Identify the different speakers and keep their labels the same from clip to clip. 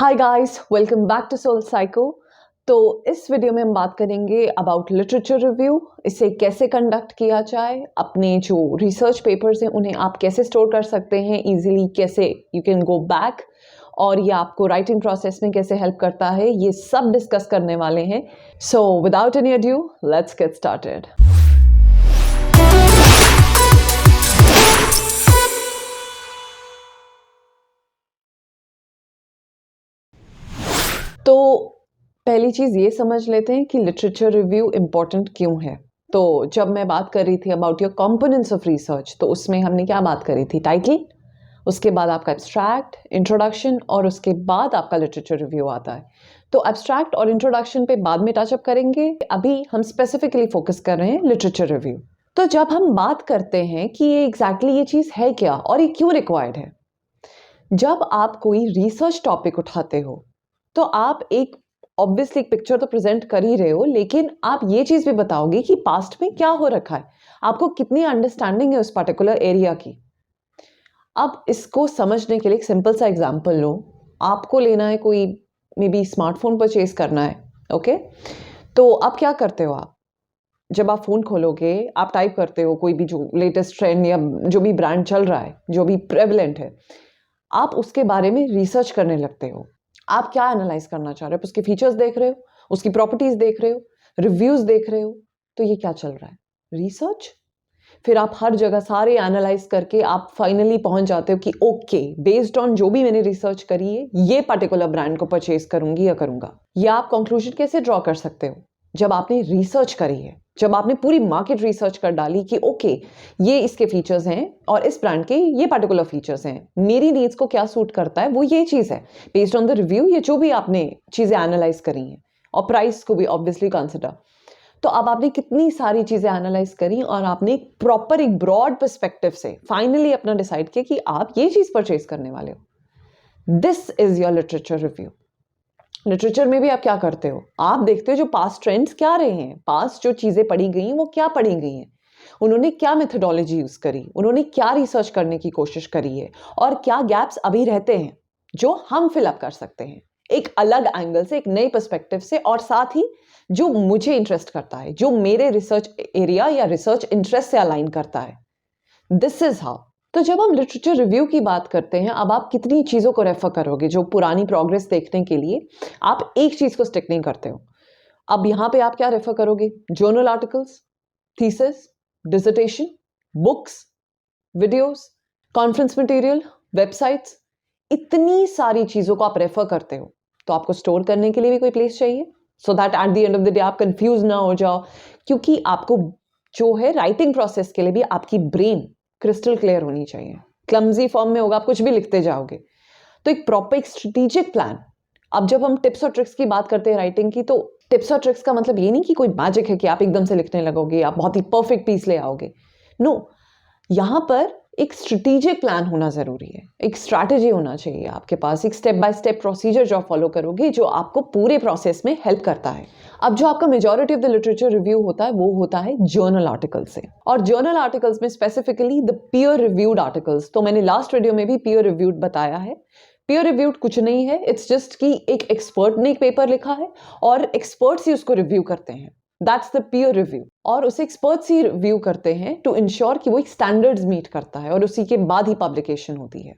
Speaker 1: Hi guys, welcome back to soul psycho. तो इस video में हम बात करेंगे अबाउट लिटरेचर रिव्यू, इसे कैसे कंडक्ट किया जाए, अपने जो रिसर्च पेपर्स हैं उन्हें आप कैसे स्टोर कर सकते हैं इजीली, कैसे यू कैन गो बैक, और ये आपको राइटिंग प्रोसेस में कैसे हेल्प करता है, ये सब डिस्कस करने वाले हैं। So without any adieu, let's get started. तो पहली चीज़ ये समझ लेते हैं कि लिटरेचर रिव्यू इम्पोर्टेंट क्यों है। तो जब मैं बात कर रही थी about your components of research, तो उसमें हमने क्या बात करी थी? टाइटल, उसके बाद आपका एब्स्ट्रैक्ट, इंट्रोडक्शन, और उसके बाद आपका लिटरेचर रिव्यू आता है। तो एब्स्ट्रैक्ट और इंट्रोडक्शन पे बाद में टचअप करेंगे, अभी हम स्पेसिफिकली फोकस कर रहे हैं लिटरेचर रिव्यू। तो जब हम बात करते हैं कि ये एग्जैक्टली ये चीज़ है क्या और ये क्यों रिक्वायर्ड है, जब आप कोई रिसर्च टॉपिक उठाते हो तो आप एक ऑब्वियसली एक पिक्चर तो प्रेजेंट कर ही रहे हो, लेकिन आप ये चीज़ भी बताओगे कि पास्ट में क्या हो रखा है, आपको कितनी अंडरस्टैंडिंग है उस पर्टिकुलर एरिया की। अब इसको समझने के लिए एक सिंपल सा एग्जांपल लो। आपको लेना है कोई मे बी स्मार्टफोन परचेज करना है, ओके? तो अब क्या करते हो आप? जब आप फ़ोन खोलोगे, आप टाइप करते हो कोई भी जो लेटेस्ट ट्रेंड या जो भी ब्रांड चल रहा है, जो भी प्रेवलेंट है, आप उसके बारे में रिसर्च करने लगते हो। आप क्या एनालाइज करना चाह रहे हो? आप उसके फीचर्स देख रहे हो, उसकी प्रॉपर्टीज देख रहे हो, रिव्यूज देख रहे हो। तो ये क्या चल रहा है? रिसर्च। फिर आप हर जगह सारे एनालाइज करके आप फाइनली पहुंच जाते हो कि ओके, बेस्ड ऑन जो भी मैंने रिसर्च करी है, ये पर्टिकुलर ब्रांड को परचेज करूंगी या करूंगा। या आप कंक्लूजन कैसे ड्रॉ कर सकते हो? जब आपने रिसर्च करी है, जब आपने पूरी मार्केट रिसर्च कर डाली कि ओके, ये इसके फीचर्स हैं और इस ब्रांड के ये पर्टिकुलर फीचर्स हैं, मेरी नीड्स को क्या सूट करता है, वो ये चीज़ है। बेस्ड ऑन द रिव्यू, ये जो भी आपने चीज़ें एनालाइज करी हैं, और प्राइस को भी ऑब्वियसली कंसिडर। तो अब आपने कितनी सारी चीज़ें एनालाइज करी और आपने प्रॉपर एक ब्रॉड पर्सपेक्टिव से फाइनली अपना डिसाइड किया कि आप ये चीज़ परचेज करने वाले हो। This is your literature review. Literature में भी आप क्या करते हो? आप देखते हो जो पास्ट ट्रेंड्स क्या रहे हैं, पास्ट जो चीज़ें पढ़ी गई हैं वो क्या पढ़ी गई हैं, उन्होंने क्या मेथोडोलॉजी यूज़ करी, उन्होंने क्या रिसर्च करने की कोशिश करी है, और क्या गैप्स अभी रहते हैं जो हम फिलअप कर सकते हैं एक अलग एंगल से, एक नए पर्सपेक्टिव से, और साथ ही जो मुझे इंटरेस्ट करता है, जो मेरे रिसर्च एरिया या रिसर्च इंटरेस्ट से अलाइन करता है। This is how. तो जब हम लिटरेचर रिव्यू की बात करते हैं, अब आप कितनी चीज़ों को रेफर करोगे? जो पुरानी प्रोग्रेस देखने के लिए आप एक चीज़ को स्टिक नहीं करते हो। अब यहाँ पे आप क्या रेफर करोगे? Journal articles, thesis, dissertation, books, videos, conference material, websites, इतनी सारी चीज़ों को आप रेफर करते हो। तो आपको स्टोर करने के लिए भी कोई प्लेस चाहिए, so that at the end of the day आप कंफ्यूज ना हो जाओ। क्योंकि आपको जो है राइटिंग प्रोसेस के लिए भी आपकी ब्रेन क्रिस्टल क्लियर होनी चाहिए। क्लमजी फॉर्म में होगा, आप कुछ भी लिखते जाओगे। तो एक प्रॉपर एक स्ट्रेटेजिक प्लान। अब जब हम टिप्स और ट्रिक्स की बात करते हैं राइटिंग की, तो टिप्स और ट्रिक्स का मतलब ये नहीं कि कोई मैजिक है कि आप एकदम से लिखने लगोगे, आप बहुत ही परफेक्ट पीस ले आओगे। नो, यहाँ पर एक स्ट्रेटेजिक प्लान होना जरूरी है, एक स्ट्रैटेजी होना चाहिए आपके पास, एक स्टेप बाय स्टेप प्रोसीजर जो आप फॉलो करोगे, जो आपको पूरे प्रोसेस में हेल्प करता है। अब जो आपका majority of the literature review होता है, वो होता है जर्नल आर्टिकल से, और जर्नल आर्टिकल्स में specifically the peer reviewed articles. तो मैंने लास्ट वीडियो में भी पीयर रिव्यूड बताया है। पीयर रिव्यूड कुछ नहीं है, इट्स जस्ट कि एक एक्सपर्ट ने एक पेपर लिखा है और एक्सपर्ट्स ही उसको रिव्यू करते हैं। दैट्स द पीयर रिव्यू, और उसे एक्सपर्ट्स ही रिव्यू करते हैं टू इंश्योर कि वो एक स्टैंडर्ड्स मीट करता है, और उसी के बाद ही पब्लिकेशन होती है।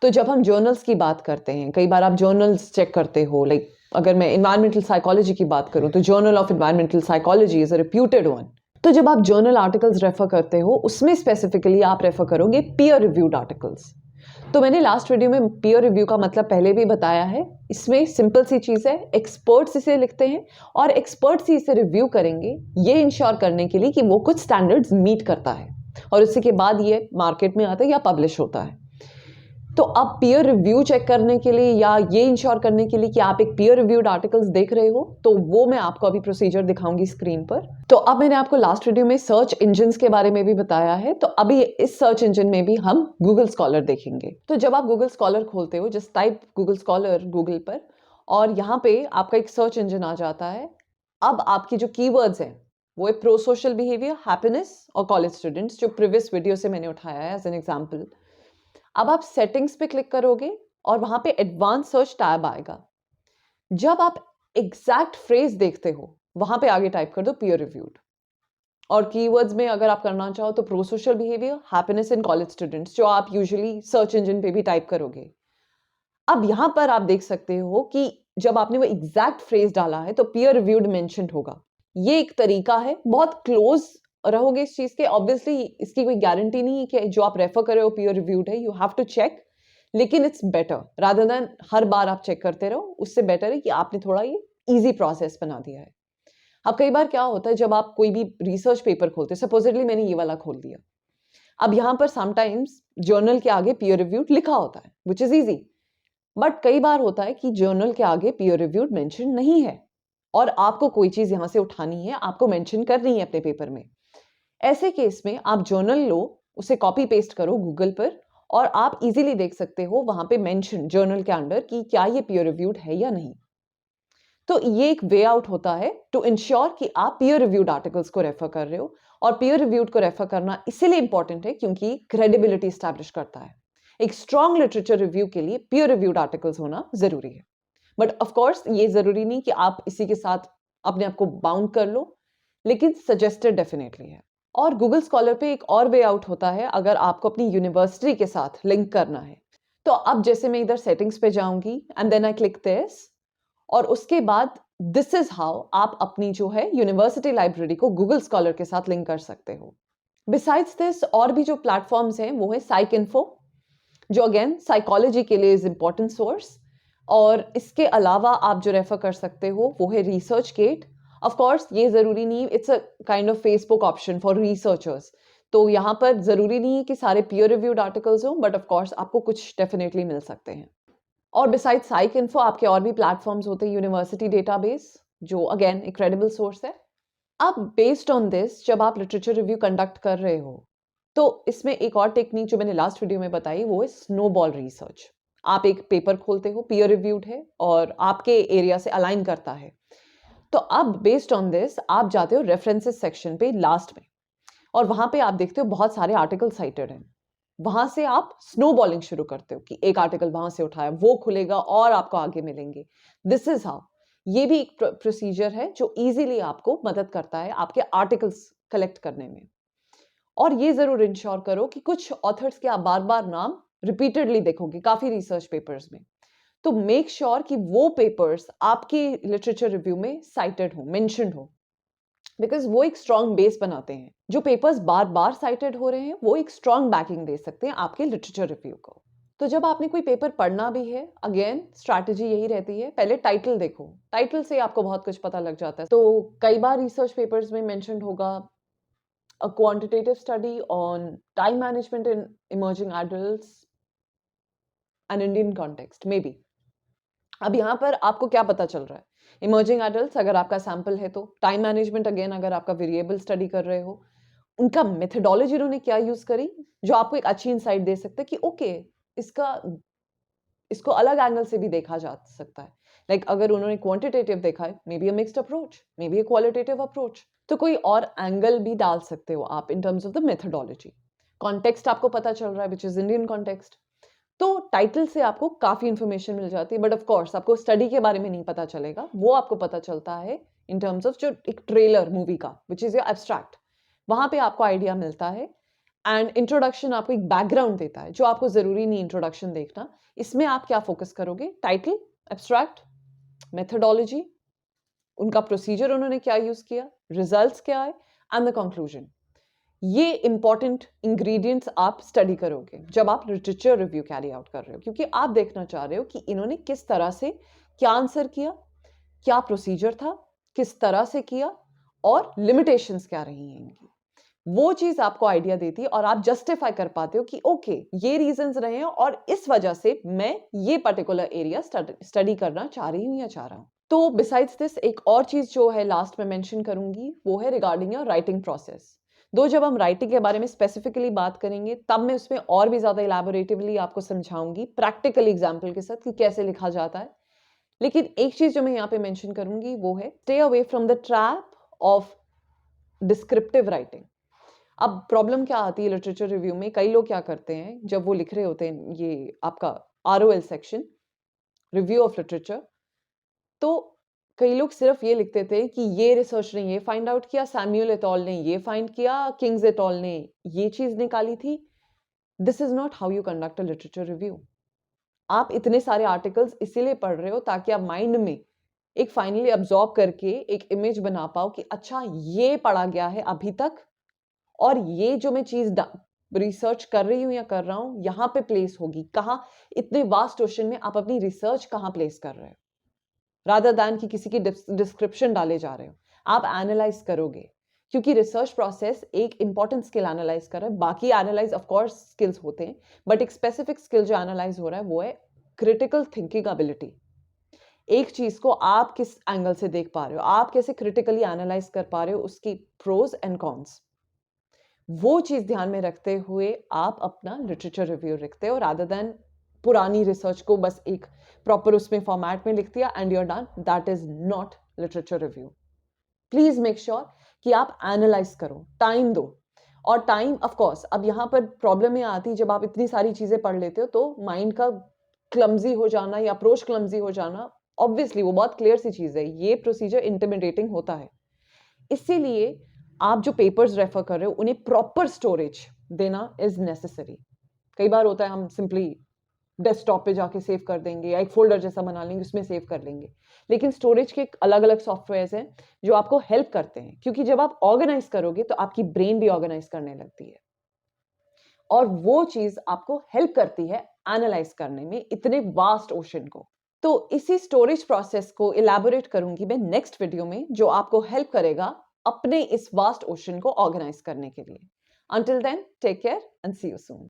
Speaker 1: तो जब हम जर्नल्स की बात करते हैं, कई बार आप जर्नल्स चेक करते हो, लाइक अगर मैं इन्वायरमेंटल साइकोलॉजी की बात करूं तो journal of environmental psychology is a reputed one. तो जब आप जर्नल आर्टिकल्स रेफर करते हो, उसमें स्पेसिफिकली आप रेफर करोगे पीयर रिव्यूड आर्टिकल्स। तो मैंने लास्ट वीडियो में पीयर रिव्यू का मतलब पहले भी बताया है। इसमें सिंपल सी चीज़ है, एक्सपर्ट्स इसे लिखते हैं और एक्सपर्ट्स ही इसे रिव्यू करेंगे, ये इंश्योर करने के लिए कि वो कुछ स्टैंडर्ड्स मीट करता है, और उसी के बाद ये मार्केट में आता है या पब्लिश होता है। तो अब पीयर रिव्यू चेक करने के लिए या ये इंश्योर करने के लिए कि आप एक पीयर रिव्यूड आर्टिकल्स देख रहे हो, तो वो मैं आपको अभी प्रोसीजर दिखाऊंगी स्क्रीन पर। तो अब मैंने आपको लास्ट वीडियो में सर्च इंजन्स के बारे में भी बताया है, तो अभी इस सर्च इंजन में भी हम गूगल स्कॉलर देखेंगे। तो जब आप गूगल स्कॉलर खोलते हो, just type Google scholar Google पर, और यहाँ पे आपका एक सर्च इंजन आ जाता है। अब आपकी जो कीवर्ड्स हैं वो है प्रो सोशल बिहेवियर, हैप्पीनेस और कॉलेज स्टूडेंट्स, जो प्रीवियस वीडियो से मैंने उठाया है एज एन एग्जाम्पल। अब आप सेटिंग्स पे क्लिक करोगे और वहां पे एडवांस सर्च टैब आएगा। जब आप एग्जैक्ट फ्रेज देखते हो वहां पे आगे टाइप कर दो पीयर रिव्यूड, और कीवर्ड्स में अगर आप करना चाहो तो pro social behaviour, happiness in college students, जो आप यूजुअली सर्च इंजन पे भी टाइप करोगे। अब यहां पर आप देख सकते हो कि जब आपने वो एग्जैक्ट फ्रेज डाला है तो पीयर रिव्यूड मेंशन्ड होगा। ये एक तरीका है, बहुत क्लोज रहोगे इस चीज के। ऑब्वियसली इसकी कोई गारंटी नहीं है कि जो आप रेफर कर रहे हो पीयर रिव्यूड है, यू हैव टू चेक, लेकिन इट्स बेटर रादर देन हर बार आप चेक करते रहो। उससे बेटर है कि आपने थोड़ा ये इजी प्रोसेस बना दिया है। अब कई बार क्या होता है, जब आप कोई भी रिसर्च पेपर खोलते हैं, सपोजिटली मैंने ये वाला खोल दिया, अब यहां पर समटाइम्स जर्नल के आगे पीयर रिव्यूड लिखा होता है विच इज इजी, बट कई बार होता है कि जर्नल के आगे पीयर रिव्यूड मेंशन नहीं है और आपको कोई चीज यहां से उठानी है, आपको मेंशन करनी है अपने पेपर में। ऐसे केस में आप जर्नल लो, उसे कॉपी पेस्ट करो गूगल पर, और आप इजीली देख सकते हो वहां पे मेंशन जर्नल के अंडर कि क्या ये पीयर रिव्यूड है या नहीं। तो ये एक वे आउट होता है टू इंश्योर कि आप पीयर रिव्यूड आर्टिकल्स को रेफर कर रहे हो। और पीयर रिव्यूड को रेफर करना इसीलिए इंपॉर्टेंट है क्योंकि क्रेडिबिलिटी स्टैब्लिश करता है। एक स्ट्रॉन्ग लिटरेचर रिव्यू के लिए पीयर रिव्यूड आर्टिकल्स होना जरूरी है, बट ऑफ कोर्स ये जरूरी नहीं कि आप इसी के साथ अपने आप को बाउंड कर लो, लेकिन सजेस्टेड डेफिनेटली है। और गूगल स्कॉलर पे एक और वे आउट होता है अगर आपको अपनी यूनिवर्सिटी के साथ लिंक करना है। तो अब जैसे मैं इधर सेटिंग्स पे जाऊंगी and then I click this, और उसके बाद दिस इज हाउ आप अपनी जो है यूनिवर्सिटी लाइब्रेरी को गूगल स्कॉलर के साथ लिंक कर सकते हो। बिसाइड्स दिस और भी जो प्लेटफॉर्म्स हैं वो है साइक इन्फो, जो अगेन साइकोलॉजी के लिए इज इंपॉर्टेंट सोर्स। और इसके अलावा आप जो रेफर कर सकते हो वो है रिसर्च गेट। ऑफ कोर्स ये जरूरी नहीं, it's a kind of Facebook option for researchers, तो यहाँ पर जरूरी नहीं है कि सारे पीयर रिव्यूड आर्टिकल्स हो, बट ऑफ कोर्स आपको कुछ डेफिनेटली मिल सकते हैं। और बिसाइड साइक इन्फो आपके और भी प्लेटफॉर्म्स होते हैं, यूनिवर्सिटी डेटाबेस जो अगेन एक क्रेडिबल सोर्स है। अब बेस्ड ऑन दिस जब आप लिटरेचर रिव्यू कंडक्ट कर रहे हो तो इसमें एक और टेक्निक जो मैंने लास्ट वीडियो में बताई वो है स्नोबॉल रिसर्च। आप एक पेपर खोलते हो, पीयर रिव्यूड है और आपके एरिया से अलाइन करता है, तो अब बेस्ड ऑन दिस आप जाते हो रेफरेंसेस सेक्शन पे लास्ट में, और वहां पे आप देखते हो बहुत सारे आर्टिकल साइटेड हैं। वहां से आप स्नो बॉलिंग शुरू करते हो कि एक आर्टिकल वहां से उठाया, वो खुलेगा और आपको आगे मिलेंगे। दिस इज हाउ, ये भी एक प्रोसीजर है जो इजीली आपको मदद करता है आपके आर्टिकल्स कलेक्ट करने में। और ये जरूर इंश्योर करो कि कुछ ऑथर्स के आप बार बार नाम रिपीटेडली देखोगे काफी रिसर्च पेपर्स में, तो मेक श्योर कि वो पेपर्स आपके लिटरेचर रिव्यू में साइटेड हो, मेंशन्ड हो, बिकॉज वो एक स्ट्रॉन्ग बेस बनाते हैं। जो पेपर्स बार बार साइटेड हो रहे हैं वो एक स्ट्रॉन्ग बैकिंग दे सकते हैं आपके लिटरेचर रिव्यू को। तो जब आपने कोई पेपर पढ़ना भी है, अगेन स्ट्रैटेजी यही रहती है, पहले टाइटल देखो, टाइटल से आपको बहुत कुछ पता लग जाता है। तो कई बार रिसर्च पेपर्स में मेंशन्ड होगा a quantitative study on time management in emerging adults and Indian context maybe। अब यहाँ पर आपको क्या पता चल रहा है, इमर्जिंग एडल्ट्स अगर आपका सैंपल है, तो टाइम मैनेजमेंट अगेन अगर आपका वेरिएबल स्टडी कर रहे हो, उनका मेथोडोलॉजी उन्होंने क्या यूज करी जो आपको एक अच्छी इंसाइट दे सकते हैं कि ओके इसका इसको अलग एंगल से भी देखा जा सकता है। अगर उन्होंने क्वांटिटेटिव देखा है, may be a mixed approach, may be a qualitative approach, तो कोई और एंगल भी डाल सकते हो आप in terms of the methodology. Context आपको पता चल रहा है विच इज इंडियन कॉन्टेक्स्ट, तो टाइटल से आपको काफी इंफॉर्मेशन मिल जाती है, बट ऑफ कोर्स आपको स्टडी के बारे में नहीं पता चलेगा, वो आपको पता चलता है इन टर्म्स ऑफ जो एक ट्रेलर मूवी का विच इज योर एब्स्ट्रैक्ट, वहां पे आपको आइडिया मिलता है। एंड इंट्रोडक्शन आपको एक बैकग्राउंड देता है, जो आपको जरूरी नहीं इंट्रोडक्शन देखना। इसमें आप क्या फोकस करोगे, टाइटल, एब्स्ट्रैक्ट, मेथोडोलॉजी, उनका प्रोसीजर उन्होंने क्या यूज किया, रिजल्ट्स क्या है, एंड द कंक्लूजन। ये इंपॉर्टेंट इंग्रेडिएंट्स आप स्टडी करोगे जब आप लिटरेचर रिव्यू कैरी आउट कर रहे हो, क्योंकि आप देखना चाह रहे हो कि इन्होंने किस तरह से क्या आंसर किया, क्या प्रोसीजर था, किस तरह से किया, और लिमिटेशंस क्या रही हैं इनकी। वो चीज आपको आइडिया देती है और आप जस्टिफाई कर पाते हो कि ओके ये रीजंस रहे हैं और इस वजह से मैं ये पर्टिकुलर एरिया स्टडी करना चाह रही हूं या चाह रहा हूं। तो बिसाइड्स दिस एक और चीज जो है लास्ट में मेंशन करूंगी वो है रिगार्डिंग योर राइटिंग प्रोसेस। दो जब हम राइटिंग के बारे में स्पेसिफिकली बात करेंगे तब मैं उसमें और भी ज्यादा इलैबोरेटिवली आपको समझाऊंगी प्रैक्टिकल एग्जाम्पल के साथ कि कैसे लिखा जाता है। लेकिन एक चीज जो मैं यहाँ पे मेंशन करूंगी वो है stay away from the trap of descriptive writing. अब प्रॉब्लम क्या आती है लिटरेचर रिव्यू में, कई लोग क्या करते हैं जब वो लिख रहे होते हैं ये आपका ROL section, review of literature, तो कई लोग सिर्फ ये लिखते थे कि ये रिसर्च ने ये फाइंड आउट किया, सैमुअल एट ऑल ने ये फाइंड किया, किंग्स एट ऑल ने ये चीज निकाली थी। This is not how you conduct a literature review. आप इतने सारे आर्टिकल्स इसीलिए पढ़ रहे हो ताकि आप माइंड में एक फाइनली अब्सॉर्ब करके एक इमेज बना पाओ कि अच्छा ये पढ़ा गया है अभी तक, और ये जो मैं चीज रिसर्च कर रही हूं या कर रहा हूं यहां पे प्लेस होगी कहाँ, इतने वास्ट ओशन में आप अपनी रिसर्च कहाँ प्लेस कर रहे हो, रादर दैन कि किसी की डिस्क्रिप्शन डाले जा रहे हो। आप एनालाइज करोगे, क्योंकि रिसर्च प्रोसेस एक इंपॉर्टेंट स्किल एनालाइज कर रहा है। बाकी एनालाइज ऑफ कोर्स स्किल्स होते हैं, बट एक स्पेसिफिक स्किल जो एनालाइज हो रहा है वो है क्रिटिकल थिंकिंग एबिलिटी। एक चीज को आप किस एंगल से देख पा रहे हो, आप कैसे क्रिटिकली एनालाइज कर पा रहे हो, उसकी प्रोज एंड कॉन्स, वो चीज ध्यान में रखते हुए आप अपना लिटरेचर रिव्यू लिखते हो, रादर देन पुरानी रिसर्च को बस एक प्रॉपर उसमें फॉर्मेट में लिख दिया and you are done. That is not literature review. Please make sure कि आप एनालाइज करो, टाइम दो। और टाइम ऑफ कोर्स अब यहां पर प्रॉब्लम ये आती है, जब आप इतनी सारी चीजें पढ़ लेते हो तो माइंड का क्लमजी हो जाना या अप्रोच क्लमजी हो जाना, ऑब्वियसली वो बहुत क्लियर सी चीज है, ये प्रोसीजर इंटिमिडेटिंग होता है। इसीलिए आप जो पेपर्स रेफर कर रहे हो उन्हें प्रॉपर स्टोरेज देना इज नेसेसरी। कई बार होता है हम सिंपली डेस्कटॉप पे जाके सेव कर देंगे या एक फोल्डर जैसा बना लेंगे, उसमें सेव कर लेंगे, लेकिन स्टोरेज के अलग अलग सॉफ्टवेयर हैं जो आपको हेल्प करते हैं, क्योंकि जब आप ऑर्गेनाइज करोगे तो आपकी ब्रेन भी ऑर्गेनाइज करने लगती है, और वो चीज आपको हेल्प करती है एनालाइज करने में इतने वास्ट ओशन को। तो इसी स्टोरेज प्रोसेस को इलैबोरेट करूंगी मैं नेक्स्ट वीडियो में, जो आपको हेल्प करेगा अपने इस वास्ट ओशन को ऑर्गेनाइज करने के लिए। Until then, take care and see you soon.